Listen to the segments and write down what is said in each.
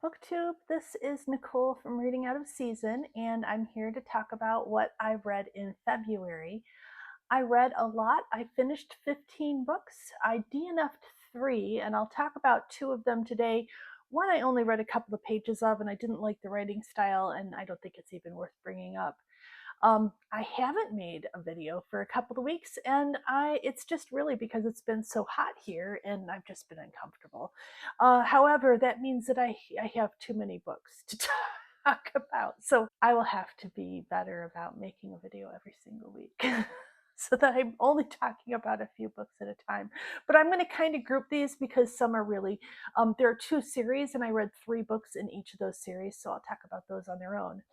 Hello, booktube. This is Nicole from Reading Out of Season, and I'm here to talk about what I read in February. I read a lot. I finished 15 books. I DNF'd 3, and I'll talk about 2 of them today. One I only read a couple of pages of, and I didn't like the writing style, and I don't think it's even worth bringing up. I haven't made a video for a couple of weeks, and it's just really because it's been so hot here and I've just been uncomfortable. However, that means that I have too many books to talk about, so I will have to be better about making a video every single week. So that I'm only talking about a few books at a time. But I'm going to kind of group these because some are really, there are 2 series and I read 3 books in each of those series, so I'll talk about those on their own.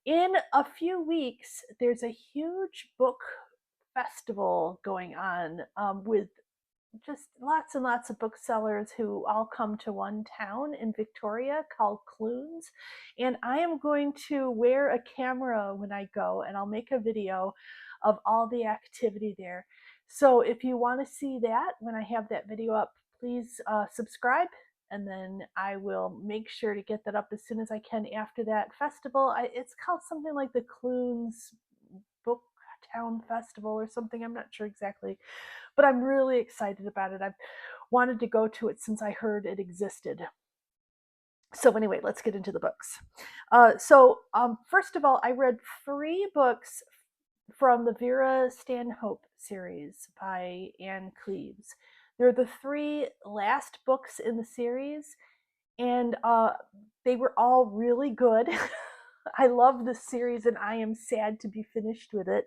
In a few weeks, there's a huge book festival going on, with just lots and lots of booksellers who all come to one town in Victoria called Clunes. And I am going to wear a camera when I go, and I'll make a video of all the activity there. So if you want to see that when I have that video up, please subscribe, and then I will make sure to get that up as soon as I can after that festival. It's called something like the Clunes Book Town Festival or something. I'm not sure exactly, but I'm really excited about it. I've wanted to go to it since I heard it existed. So anyway, let's get into the books. First of all, I read 3 books from the Vera Stanhope series by Anne Cleves. They're the 3 last books in the series, and they were all really good. I love this series and I am sad to be finished with it.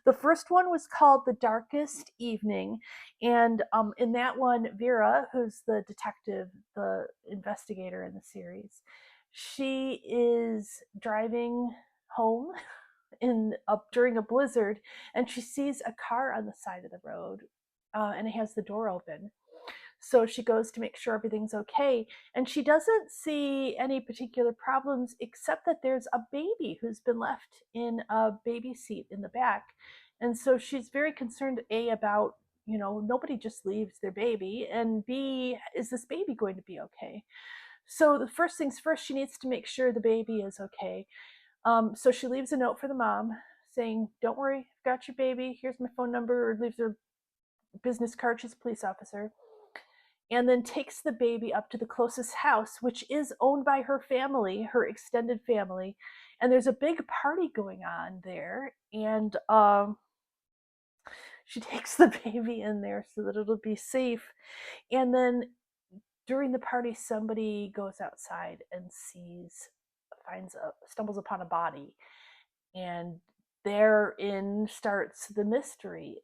The first one was called The Darkest Evening, and in that one, Vera, who's the detective, the investigator in the series, she is driving home during a blizzard, and she sees a car on the side of the road, and it has the door open. So she goes to make sure everything's okay, and she doesn't see any particular problems except that there's a baby who's been left in a baby seat in the back. And so she's very concerned, A, about, nobody just leaves their baby, and B, is this baby going to be okay? So the first things first, she needs to make sure the baby is okay. So she leaves a note for the mom saying, "Don't worry, I've got your baby. Here's my phone number," or leaves her business card. She's a police officer. And then takes the baby up to the closest house, which is owned by her family, her extended family. And there's a big party going on there. And she takes the baby in there so that it'll be safe. And then during the party, somebody goes outside and stumbles upon a body. And therein starts the mystery.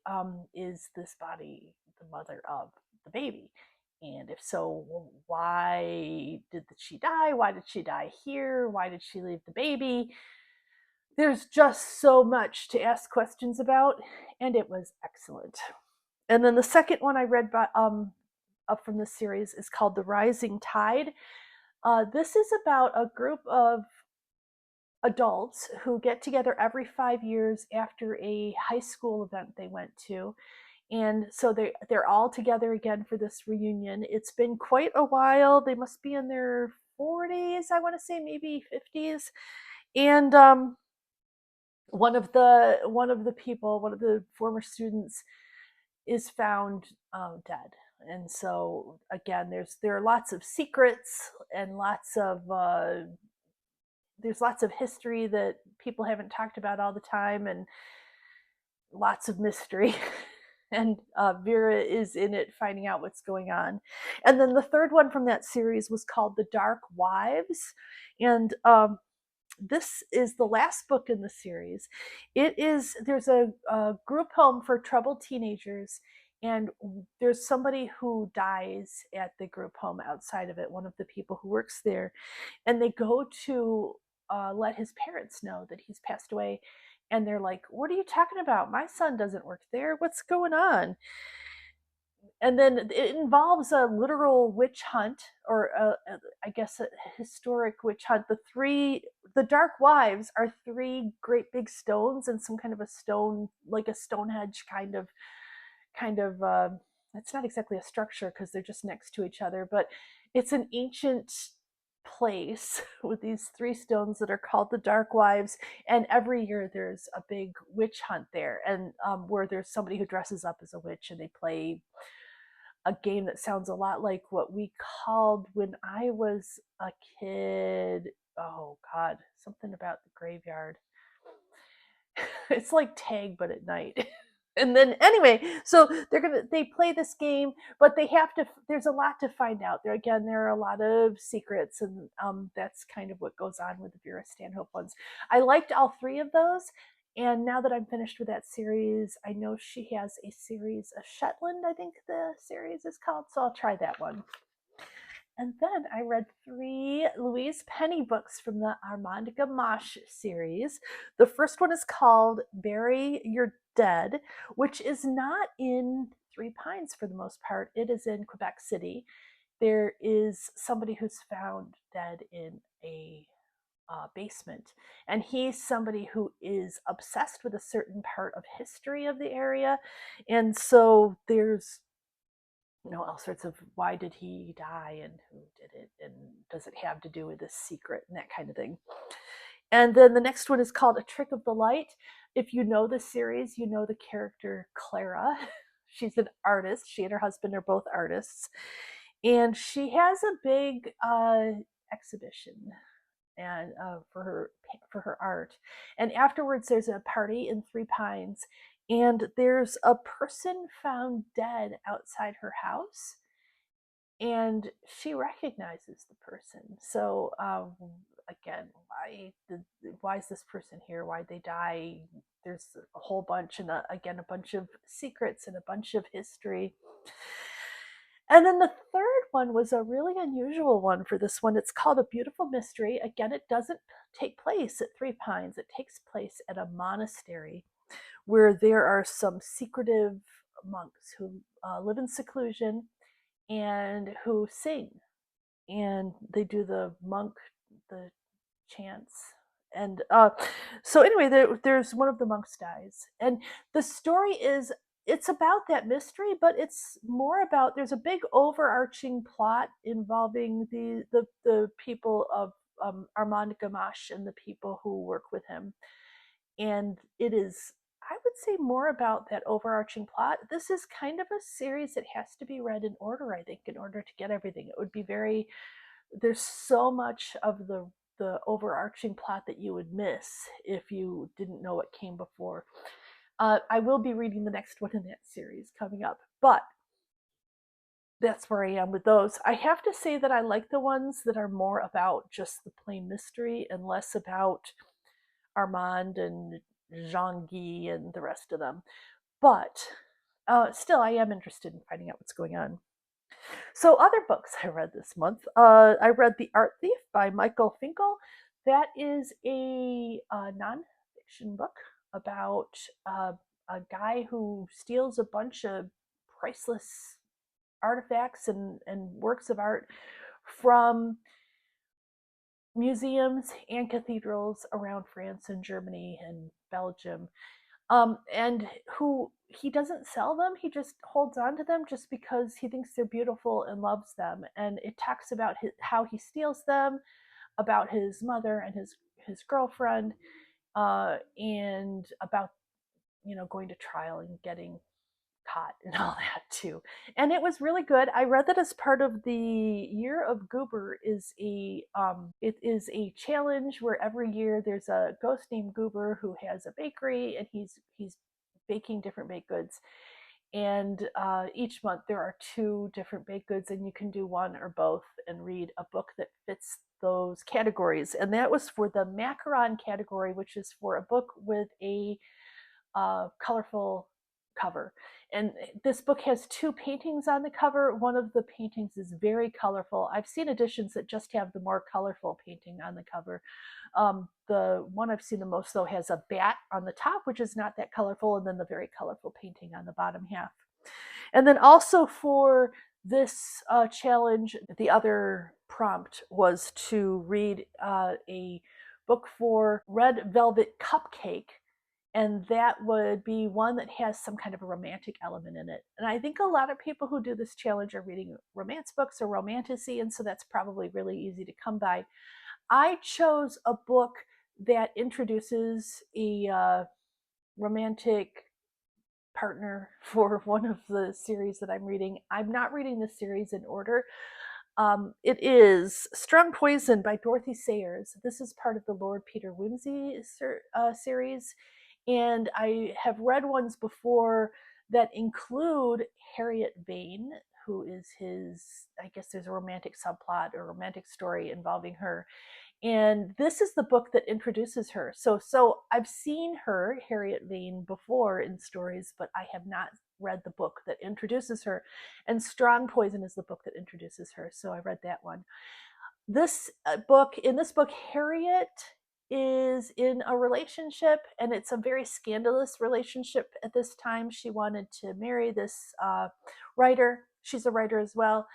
Is this body the mother of the baby? And if so, why did she die? Why did she die here? Why did she leave the baby? There's just so much to ask questions about, and it was excellent. And then the second one I read up from this series is called The Rising Tide. This is about a group of adults who get together every 5 years after a high school event they went to. And so they're all together again for this reunion. It's been quite a while. They must be in their 40s, I want to say, maybe 50s. And one of the former students is found dead. And so again, there are lots of secrets and there's lots of history that people haven't talked about all the time, and lots of mystery. And Vera is in it finding out what's going on. And then the third one from that series was called The Dark Wives. And this is the last book in the series. There's a group home for troubled teenagers, and there's somebody who dies at the group home outside of it, one of the people who works there. And they go to let his parents know that he's passed away. And they're like, "What are you talking about? My son doesn't work there. What's going on?" And then it involves a literal witch hunt, or I guess a historic witch hunt. The Dark Wives are 3 great big stones and some kind of a stone, like a Stonehenge kind of. It's not exactly a structure because they're just next to each other, but it's an ancient place with these 3 stones that are called the Dark Wives, and every year there's a big witch hunt there, and where there's somebody who dresses up as a witch, and they play a game that sounds a lot like what we called when I was a kid. Oh God, something about the graveyard. It's like tag but at night. And then anyway, so they play this game, but they have to, there's a lot to find out there. Again, there are a lot of secrets, and that's kind of what goes on with the Vera Stanhope ones. I liked all 3 of those, and now that I'm finished with that series, I know she has a series of Shetland, I think the series is called, so I'll try that one. And then I read 3 Louise Penny books from the Armand Gamache series. The first one is called Bury Your Dead, which is not in Three Pines for the most part. It is in Quebec City. There is somebody who's found dead in a basement, and he's somebody who is obsessed with a certain part of history of the area. And so there's all sorts of why did he die and who did it and does it have to do with this secret and that kind of thing. And then the next one is called A Trick of the Light. If you know the series, you know the character Clara. She's an artist. She and her husband are both artists, and she has a big exhibition and for her art. And afterwards, there's a party in Three Pines, and there's a person found dead outside her house, and she recognizes the person. So again, why is this person here? Why'd they die? There's a whole bunch, and again, a bunch of secrets and a bunch of history. And then the third one was a really unusual one for this one. It's called A Beautiful Mystery. Again, it doesn't take place at Three Pines. It takes place at a monastery where there are some secretive monks who live in seclusion and who sing. And they do the chants. And so anyway, there's one of the monks dies. And the story is, it's about that mystery, but it's more about, there's a big overarching plot involving the people of Armand Gamache and the people who work with him. And it is, I would say, more about that overarching plot. This is kind of a series that has to be read in order, I think, in order to get everything. It would be very, there's so much of the overarching plot that you would miss if you didn't know what came before. I will be reading the next one in that series coming up, but that's where I am with those. I have to say that I like the ones that are more about just the plain mystery and less about Armand and Jean-Guy and the rest of them. But still, I am interested in finding out what's going on. So, other books I read this month. I read The Art Thief by Michael Finkel. That is a nonfiction book about a guy who steals a bunch of priceless artifacts and works of art from museums and cathedrals around France and Germany and Belgium, and who he doesn't sell them, he just holds on to them just because he thinks they're beautiful and loves them. And it talks about how he steals them, about his mother and his girlfriend, and about going to trial and getting caught and all that too. And it was really good. I read that as part of the Year of Goober. It is a challenge where every year there's a ghost named Goober who has a bakery, and he's baking different baked goods. And each month there are 2 different baked goods, and you can do one or both and read a book that fits those categories. And that was for the macaron category, which is for a book with a colorful cover. And this book has 2 paintings on the cover. One of the paintings is very colorful. I've seen editions that just have the more colorful painting on the cover. The one I've seen the most, though, has a bat on the top, which is not that colorful, and then the very colorful painting on the bottom half. And then also for this challenge, the other prompt was to read a book for Red Velvet Cupcake. and that would be one that has some kind of a romantic element in it. And I think a lot of people who do this challenge are reading romance books or romantasy, and so that's probably really easy to come by. I chose a book that introduces a romantic partner for one of the series that I'm reading. I'm not reading the series in order. It is Strong Poison by Dorothy Sayers. This is part of the Lord Peter Wimsey series, and I have read ones before that include Harriet Vane, who is his, I guess there's a romantic subplot or romantic story involving her. And this is the book that introduces her. So I've seen her, Harriet Vane, before in stories, but I have not read the book that introduces her. And Strong Poison is the book that introduces her. So I read that one. In this book, Harriet is in a relationship, and it's a very scandalous relationship at this time. She wanted to marry this writer. She's a writer as well.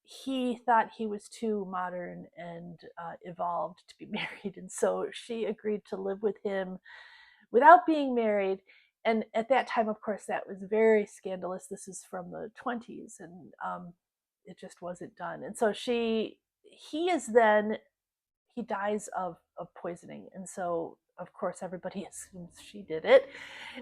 He thought he was too modern and evolved to be married, and so she agreed to live with him without being married. And at that time, of course, that was very scandalous. This is from the 20s, and it just wasn't done. And so he is then he dies of poisoning, and so of course everybody assumes she did it.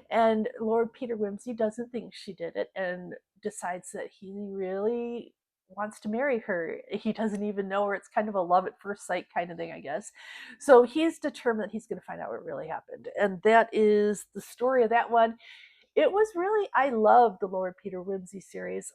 And Lord Peter Wimsey doesn't think she did it, and decides that he really wants to marry her. He doesn't even know her. It's kind of a love at first sight kind of thing, I guess. So he's determined that he's going to find out what really happened, and that is the story of that one. It was really, I love the Lord Peter Wimsey series.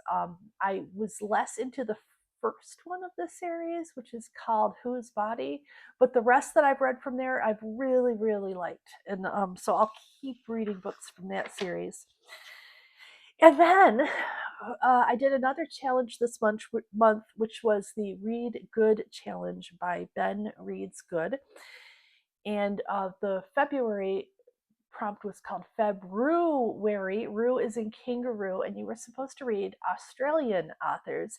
I was less into the first one of the series, which is called Whose Body, but the rest that I've read from there, I've really, really liked. And so I'll keep reading books from that series. And then I did another challenge this month, which was the Read Good Challenge by Ben Reads Good. And the February prompt was called February. Rue is in kangaroo, and you were supposed to read Australian authors.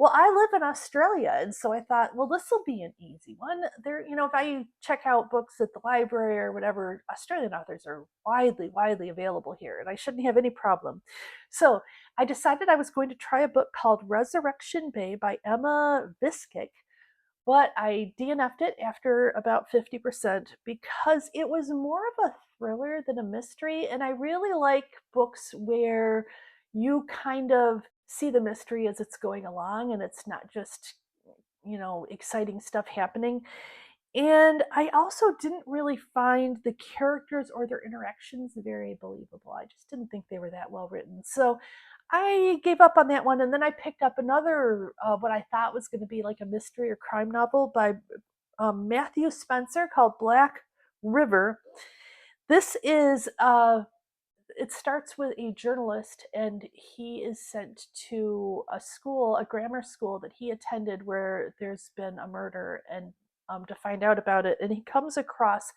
Well, I live in Australia, and so I thought, well, this will be an easy one. If I check out books at the library or whatever, Australian authors are widely available here, and I shouldn't have any problem. So I decided I was going to try a book called Resurrection Bay by Emma Biskick, but I DNF'd it after about 50% because it was more of a thriller than a mystery. And I really like books where you kind of see the mystery as it's going along and it's not just, exciting stuff happening. And I also didn't really find the characters or their interactions very believable. I just didn't think they were that well written. So I gave up on that one. And then I picked up another, what I thought was going to be like a mystery or crime novel by Matthew Spencer called Black River. This is it starts with a journalist, and he is sent to a grammar school that he attended where there's been a murder, and to find out about it. And he comes across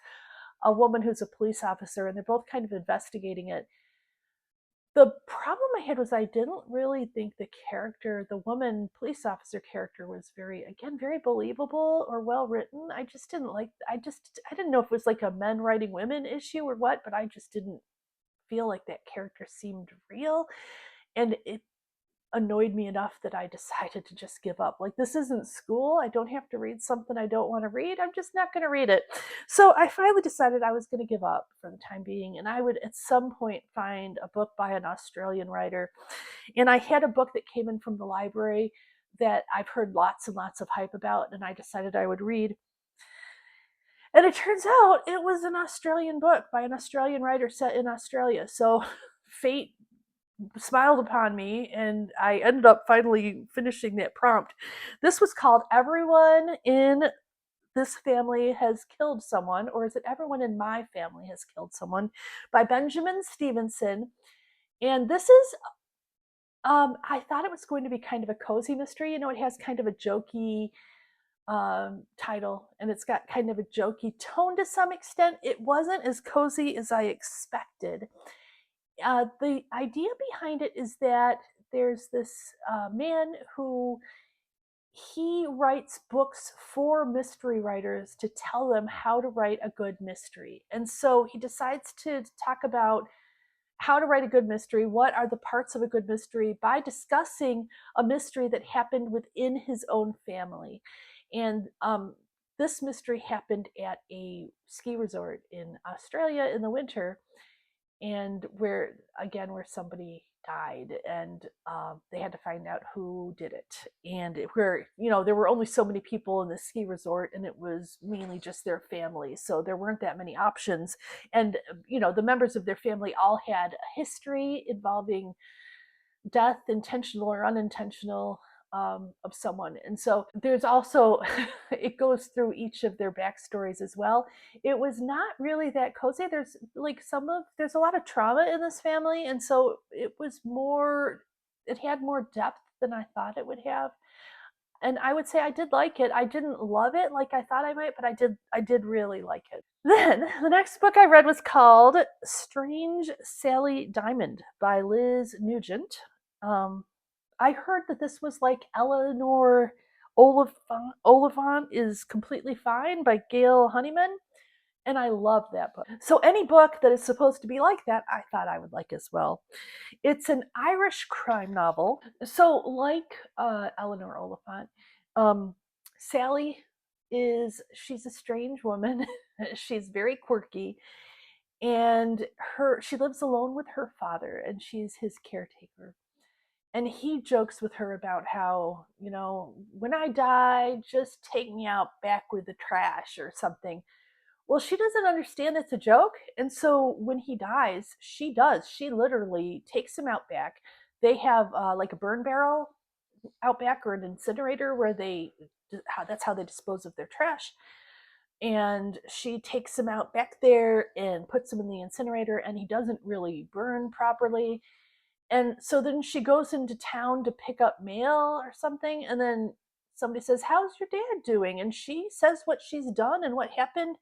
a woman who's a police officer, and they're both kind of investigating it. The problem I had was I didn't really think the woman police officer character was very believable or well written. I just didn't like, I didn't know if it was like a men writing women issue or what, but I just didn't feel like that character seemed real. And it annoyed me enough that I decided to just give up. Like, this isn't school. I don't have to read something I don't want to read. I'm just not going to read it. So I finally decided I was going to give up for the time being, and I would at some point find a book by an Australian writer. And I had a book that came in from the library that I've heard lots and lots of hype about, and I decided I would read. And it turns out it was an Australian book by an Australian writer set in Australia. So fate smiled upon me, and I ended up finally finishing that prompt. This was called Everyone in This Family Has Killed Someone, or is it Everyone in My Family Has Killed Someone, by Benjamin Stevenson. And this is, I thought it was going to be kind of a cozy mystery. It has kind of a jokey title, and it's got kind of a jokey tone to some extent. It wasn't as cozy as I expected. The idea behind it is that there's this man who he writes books for mystery writers to tell them how to write a good mystery. And so he decides to talk about how to write a good mystery, what are the parts of a good mystery, by discussing a mystery that happened within his own family. And this mystery happened at a ski resort in Australia in the winter, and where somebody died, and they had to find out who did it. And where there were only so many people in the ski resort, and it was mainly just their family, so there weren't that many options. And the members of their family all had a history involving death, intentional or unintentional, of someone. And so there's also, it goes through each of their backstories as well. It was not really that cozy. There's a lot of trauma in this family. And so it had more depth than I thought it would have. And I would say I did like it. I didn't love it like I thought I might, but I did really like it. Then the next book I read was called Strange Sally Diamond by Liz Nugent. Um, I heard that this was like Eleanor Oliphant is Completely Fine by Gail Honeyman, and I love that book. So any book that is supposed to be like that, I thought I would like as well. It's an Irish crime novel. So like Eleanor Oliphant, um, Sally she's a strange woman. She's very quirky, and she lives alone with her father, and she's his caretaker. And he jokes with her about how, when I die, just take me out back with the trash or something. Well, she doesn't understand it's a joke. And so when he dies, she does. She literally takes him out back. They have like a burn barrel out back, or an incinerator, where that's how they dispose of their trash. And she takes him out back there and puts him in the incinerator, and he doesn't really burn properly. And so then she goes into town to pick up mail or something, and then somebody says, "How's your dad doing?" And she says what she's done and what happened.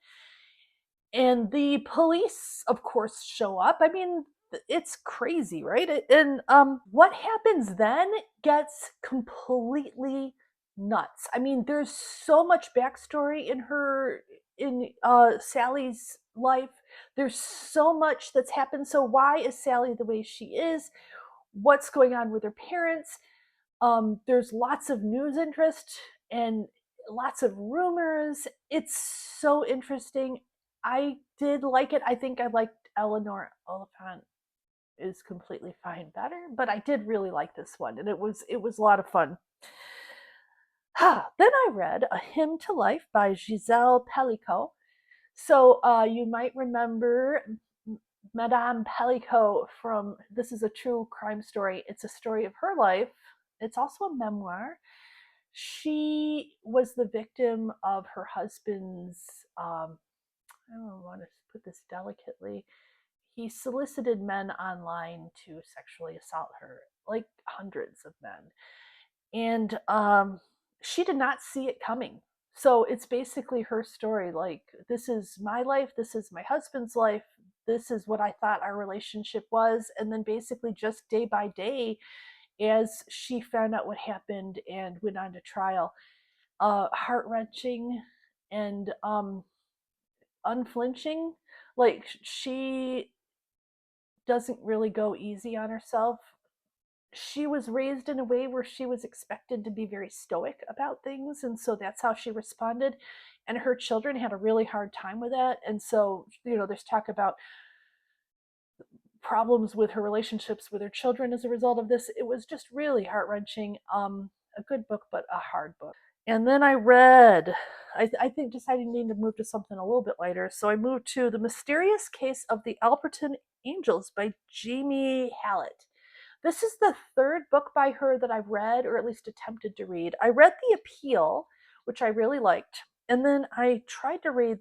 And the police, of course, show up. I mean, it's crazy, right? And what happens then gets completely nuts. I mean, there's so much backstory in Sally's life. There's so much that's happened. So why is Sally the way she is? What's going on with her parents? There's lots of news interest and lots of rumors. It's so interesting. I did like it. I think I liked Eleanor Oliphant is Completely Fine better, but I did really like this one, and it was a lot of fun. Then I read A Hymn to Life by Giselle Pellicot. So you might remember Madame Pellicot from This Is a True Crime Story. It's a story of her life. It's also a memoir. She was the victim of her husband's, I don't want to put this delicately, he solicited men online to sexually assault her, like hundreds of men. And she did not see it coming. So it's basically her story. Like, this is my life, this is my husband's life, this is what I thought our relationship was. And then basically, just day by day, as she found out what happened and went on to trial, heart wrenching and unflinching. Like, she doesn't really go easy on herself. She was raised in a way where she was expected to be very stoic about things, and so that's how she responded. And her children had a really hard time with that. And so, there's talk about problems with her relationships with her children as a result of this. It was just really heart-wrenching. A good book, but a hard book. And then I read, I think, decided I need to move to something a little bit lighter. So I moved to The Mysterious Case of the Alberton Angels by Jamie Hallett. This is the third book by her that I've read, or at least attempted to read. I read The Appeal, which I really liked. And then I tried to read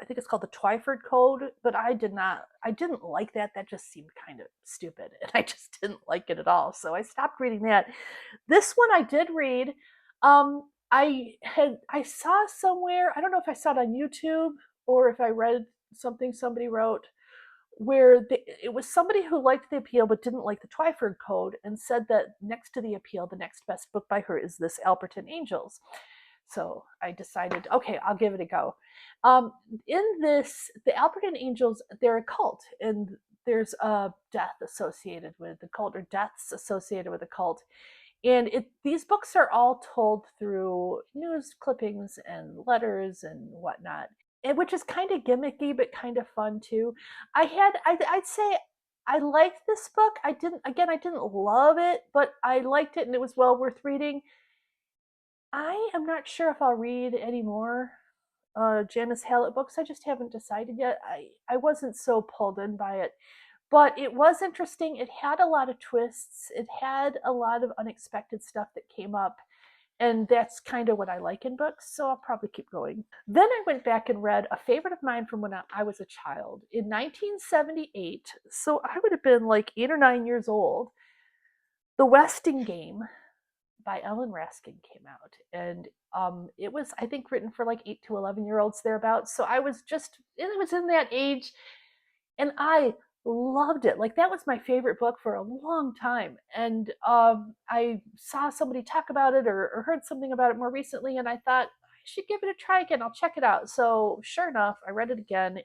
I think it's called the Twyford Code, but I didn't like that. That just seemed kind of stupid, and I just didn't like it at all. So I stopped reading that. This one I did read. I saw somewhere, I don't know if I saw it on YouTube or if I read something somebody wrote, where it was somebody who liked the appeal but didn't like the Twyford Code, and said that next to the appeal, the next best book by her is this Alperton Angels. So I decided, okay, I'll give it a go. In this, the Alperton Angels, they're a cult, and there's a death associated with the cult, or deaths associated with the cult. And these books are all told through news clippings and letters and whatnot, and which is kind of gimmicky but kind of fun too. I'd say I liked this book. I didn't love it, but I liked it and it was well worth reading. I am not sure if I'll read any more Janice Hallett books. I just haven't decided yet. I wasn't so pulled in by it, but it was interesting. It had a lot of twists. It had a lot of unexpected stuff that came up, and that's kind of what I like in books, so I'll probably keep going. Then I went back and read a favorite of mine from when I was a child. In 1978, so I would have been like 8 or 9 years old, The Westing Game by Ellen Raskin came out, and it was, I think, written for like 8 to 11-year-olds thereabouts. So it was in that age, and I loved it. Like, that was my favorite book for a long time. And I saw somebody talk about it, or heard something about it more recently, and I thought I should give it a try again. I'll check it out. So sure enough, I read it again.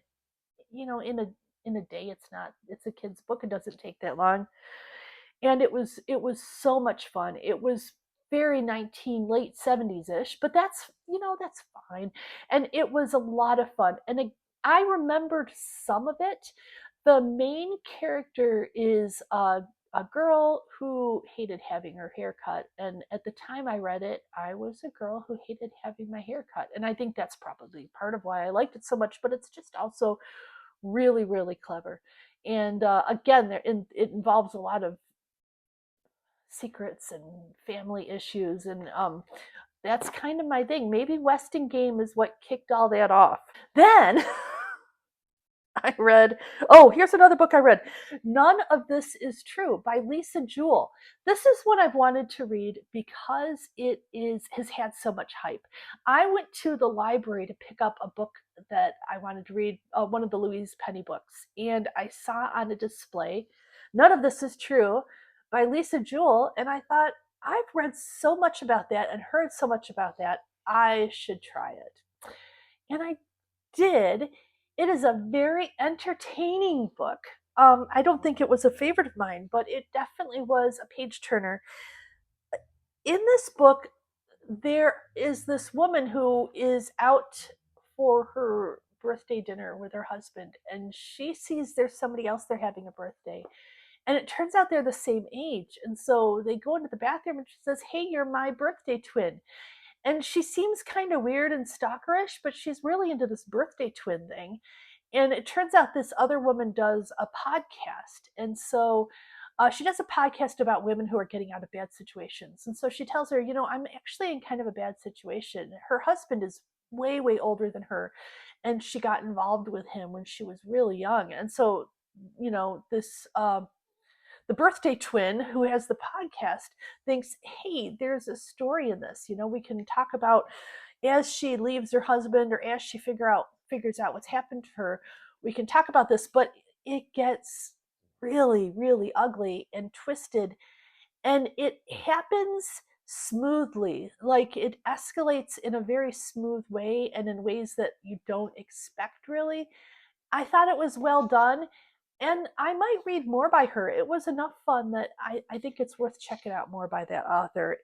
In a day. It's a kid's book. It doesn't take that long, and it was so much fun. It was very late 70s ish, but that's fine. And it was a lot of fun. And I remembered some of it. The main character is a girl who hated having her hair cut. And at the time I read it, I was a girl who hated having my hair cut. And I think that's probably part of why I liked it so much, but it's just also really, really clever. And again, it involves a lot of secrets and family issues, and that's kind of my thing. Maybe Westing Game is what kicked all that off. Then I read, oh, here's another book I read, None of This Is True by Lisa Jewell. This is one I've wanted to read because has had so much hype. I went to the library to pick up a book that I wanted to read, one of the Louise Penny books, and I saw on a display None of This Is True by Lisa Jewell, and I thought, I've read so much about that and heard so much about that, I should try it. And I did. It is a very entertaining book. I don't think it was a favorite of mine, but it definitely was a page turner. In this book, there is this woman who is out for her birthday dinner with her husband, and she sees there's somebody else they're having a birthday. And it turns out they're the same age. And so they go into the bathroom and she says, "Hey, you're my birthday twin." And she seems kind of weird and stalkerish, but she's really into this birthday twin thing. And it turns out this other woman does a podcast. And so she does a podcast about women who are getting out of bad situations. And so she tells her, I'm actually in kind of a bad situation. Her husband is way, way older than her. And she got involved with him when she was really young. And so, this the birthday twin who has the podcast thinks, hey, there's a story in this. We can talk about, as she leaves her husband, or as she figures out what's happened to her, we can talk about this. But it gets really, really ugly and twisted, and it happens smoothly. Like, it escalates in a very smooth way, and in ways that you don't expect, really. I thought it was well done, and I might read more by her. It was enough fun that I think it's worth checking out more by that author.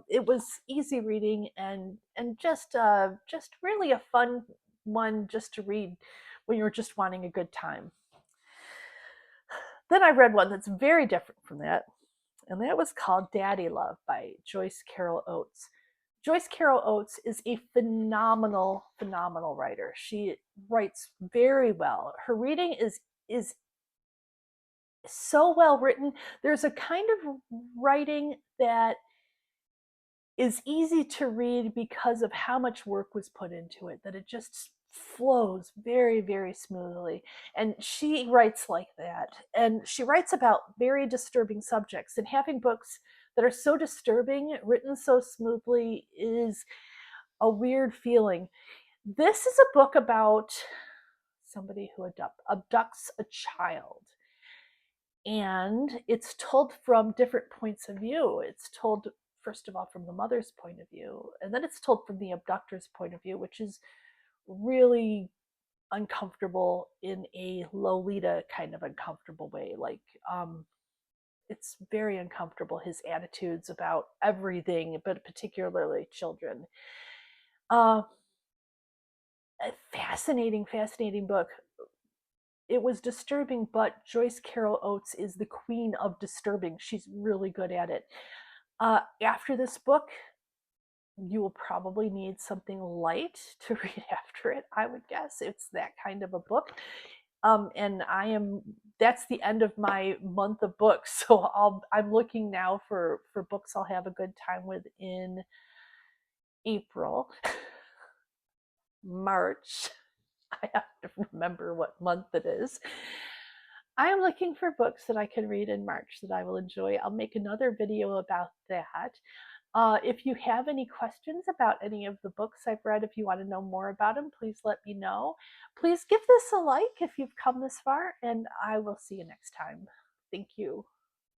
It was easy reading, and just really a fun one just to read when you're just wanting a good time. Then I read one that's very different from that, and that was called Daddy Love by Joyce Carol Oates. Joyce Carol Oates is a phenomenal, phenomenal writer. She writes very well. Her reading is so well written. There's a kind of writing that is easy to read because of how much work was put into it, that it just flows very, very smoothly. And she writes like that. And she writes about very disturbing subjects. And having books that are so disturbing, written so smoothly, is a weird feeling. This is a book about somebody who abducts a child. And it's told from different points of view. It's told, first of all, from the mother's point of view, and then it's told from the abductor's point of view, which is really uncomfortable in a Lolita kind of uncomfortable way. Like, it's very uncomfortable, his attitudes about everything, but particularly children. Uh, a fascinating book. It was disturbing, but Joyce Carol Oates is the queen of disturbing. She's really good at it. After this book, you will probably need something light to read after it, I would guess. It's that kind of a book. And that's the end of my month of books. So I'm looking now for books I'll have a good time with in April, March. I have to remember what month it is. I am looking for books that I can read in March that I will enjoy. I'll make another video about that. If you have any questions about any of the books I've read, if you want to know more about them, please let me know. Please give this a like if you've come this far, and I will see you next time. Thank you.